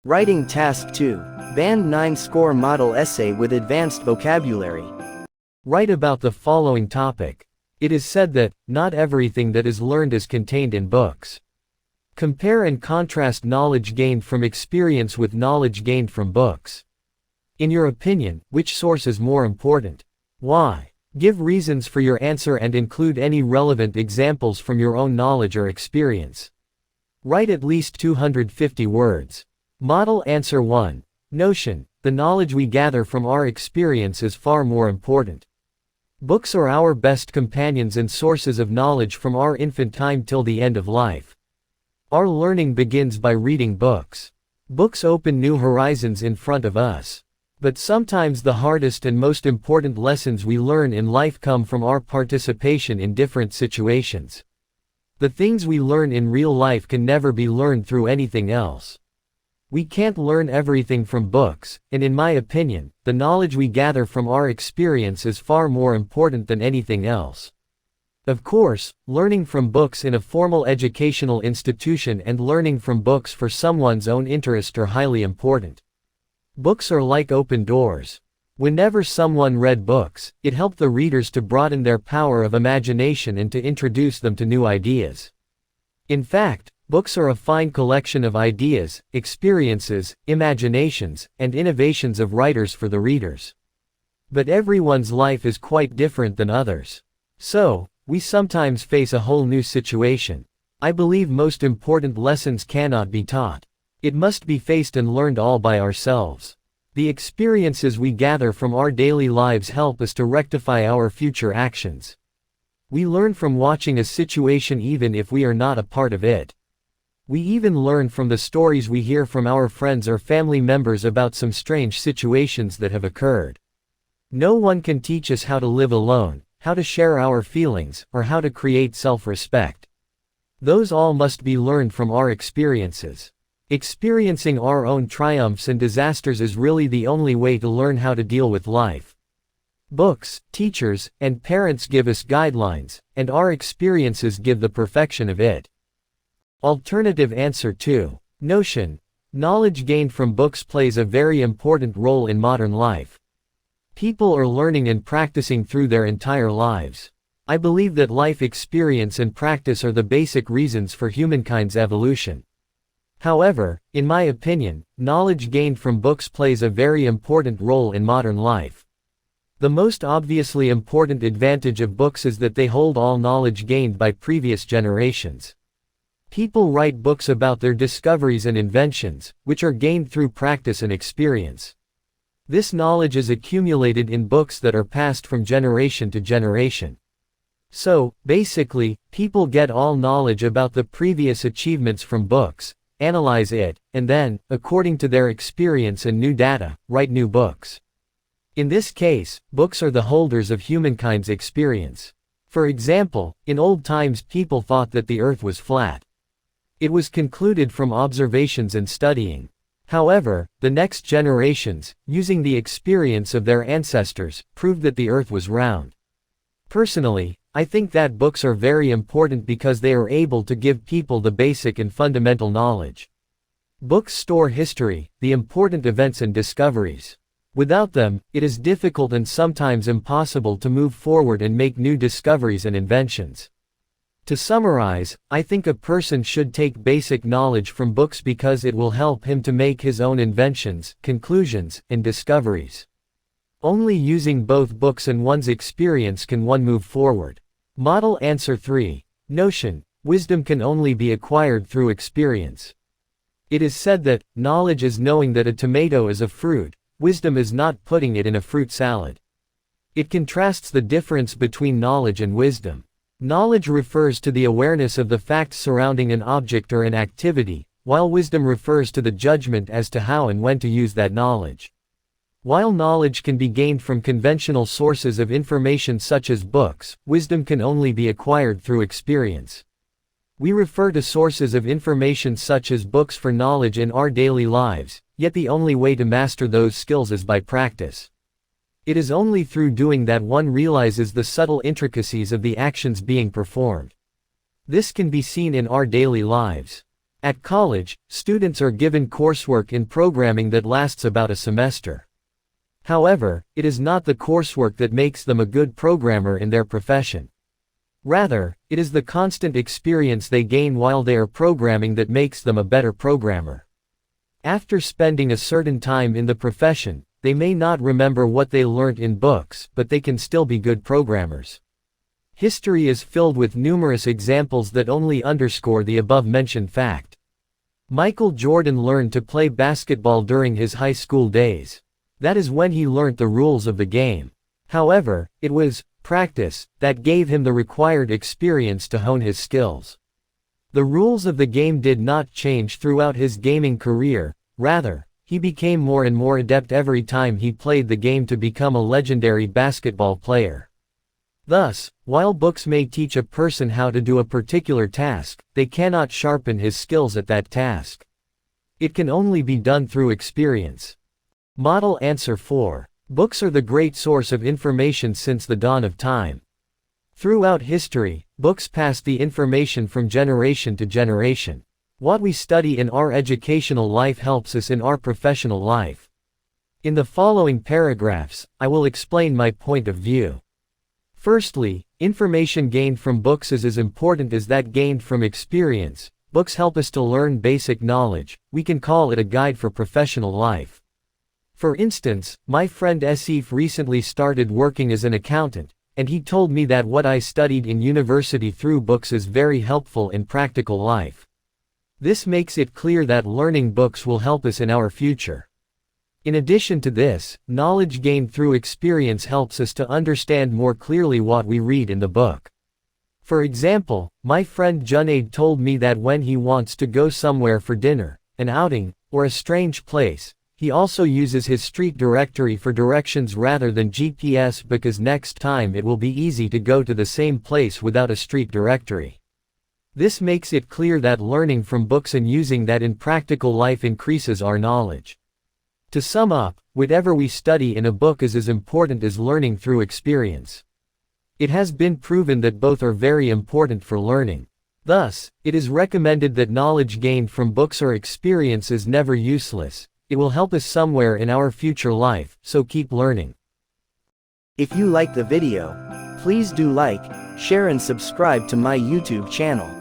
Writing Task 2. Band 9 Score Model Essay with Advanced Vocabulary. Write about the following topic. It is said that, not everything that is learned is contained in books. Compare and contrast knowledge gained from experience with knowledge gained from books. In your opinion, which source is more important? Why? Give reasons for your answer and include any relevant examples from your own knowledge or experience. Write at least 250 words. Model Answer 1. Notion: the knowledge we gather from our experience is far more important. Books are our best companions and sources of knowledge from our infant time till the end of life. Our learning begins by reading books. Books open new horizons in front of us. But sometimes the hardest and most important lessons we learn in life come from our participation in different situations. The things we learn in real life can never be learned through anything else. We can't learn everything from books, and in my opinion, the knowledge we gather from our experience is far more important than anything else. Of course, learning from books in a formal educational institution and learning from books for someone's own interest are highly important. Books are like open doors. Whenever someone read books, it helped the readers to broaden their power of imagination and to introduce them to new ideas. In fact, books are a fine collection of ideas, experiences, imaginations, and innovations of writers for the readers. But everyone's life is quite different than others. So, we sometimes face a whole new situation. I believe most important lessons cannot be taught. It must be faced and learned all by ourselves. The experiences we gather from our daily lives help us to rectify our future actions. We learn from watching a situation even if we are not a part of it. We even learn from the stories we hear from our friends or family members about some strange situations that have occurred. No one can teach us how to live alone, how to share our feelings, or how to create self-respect. Those all must be learned from our experiences. Experiencing our own triumphs and disasters is really the only way to learn how to deal with life. Books, teachers, and parents give us guidelines, and our experiences give the perfection of it. Alternative Answer 2. Notion: knowledge gained from books plays a very important role in modern life. People are learning and practicing through their entire lives. I believe that life experience and practice are the basic reasons for humankind's evolution. However, in my opinion, knowledge gained from books plays a very important role in modern life. The most obviously important advantage of books is that they hold all knowledge gained by previous generations. People write books about their discoveries and inventions, which are gained through practice and experience. This knowledge is accumulated in books that are passed from generation to generation. So, basically, people get all knowledge about the previous achievements from books, analyze it, and then, according to their experience and new data, write new books. In this case, books are the holders of humankind's experience. For example, in old times people thought that the earth was flat. It was concluded from observations and studying. However, the next generations, using the experience of their ancestors, proved that the earth was round. Personally, I think that books are very important because they are able to give people the basic and fundamental knowledge. Books store history, the important events and discoveries. Without them, it is difficult and sometimes impossible to move forward and make new discoveries and inventions. To summarize, I think a person should take basic knowledge from books because it will help him to make his own inventions, conclusions, and discoveries. Only using both books and one's experience can one move forward. Model Answer 3. Notion: wisdom can only be acquired through experience. It is said that, knowledge is knowing that a tomato is a fruit, wisdom is not putting it in a fruit salad. It contrasts the difference between knowledge and wisdom. Knowledge refers to the awareness of the facts surrounding an object or an activity, while wisdom refers to the judgment as to how and when to use that knowledge. While knowledge can be gained from conventional sources of information such as books, wisdom can only be acquired through experience. We refer to sources of information such as books for knowledge in our daily lives, yet the only way to master those skills is by practice. It is only through doing that one realizes the subtle intricacies of the actions being performed. This can be seen in our daily lives. At college, students are given coursework in programming that lasts about a semester. However, it is not the coursework that makes them a good programmer in their profession. Rather, it is the constant experience they gain while they are programming that makes them a better programmer. After spending a certain time in the profession, they may not remember what they learned in books, but they can still be good programmers. History is filled with numerous examples that only underscore the above-mentioned fact. Michael Jordan learned to play basketball during his high school days. That is when he learned the rules of the game. However, it was practice that gave him the required experience to hone his skills. The rules of the game did not change throughout his gaming career, rather, he became more and more adept every time he played the game to become a legendary basketball player. Thus, while books may teach a person how to do a particular task, they cannot sharpen his skills at that task. It can only be done through experience. Model answer 4. Books are the great source of information since the dawn of time. Throughout history, books pass the information from generation to generation. What we study in our educational life helps us in our professional life. In the following paragraphs, I will explain my point of view. Firstly, information gained from books is as important as that gained from experience. Books help us to learn basic knowledge. We can call it a guide for professional life. For instance, my friend Esif recently started working as an accountant, and he told me that what I studied in university through books is very helpful in practical life. This makes it clear that learning books will help us in our future. In addition to this, knowledge gained through experience helps us to understand more clearly what we read in the book. For example, my friend Junaid told me that when he wants to go somewhere for dinner, an outing, or a strange place, he also uses his street directory for directions rather than GPS because next time it will be easy to go to the same place without a street directory. This makes it clear that learning from books and using that in practical life increases our knowledge. To sum up, whatever we study in a book is as important as learning through experience. It has been proven that both are very important for learning. Thus, it is recommended that knowledge gained from books or experience is never useless. It will help us somewhere in our future life, so keep learning. If you like the video, please do like, share and subscribe to my YouTube channel.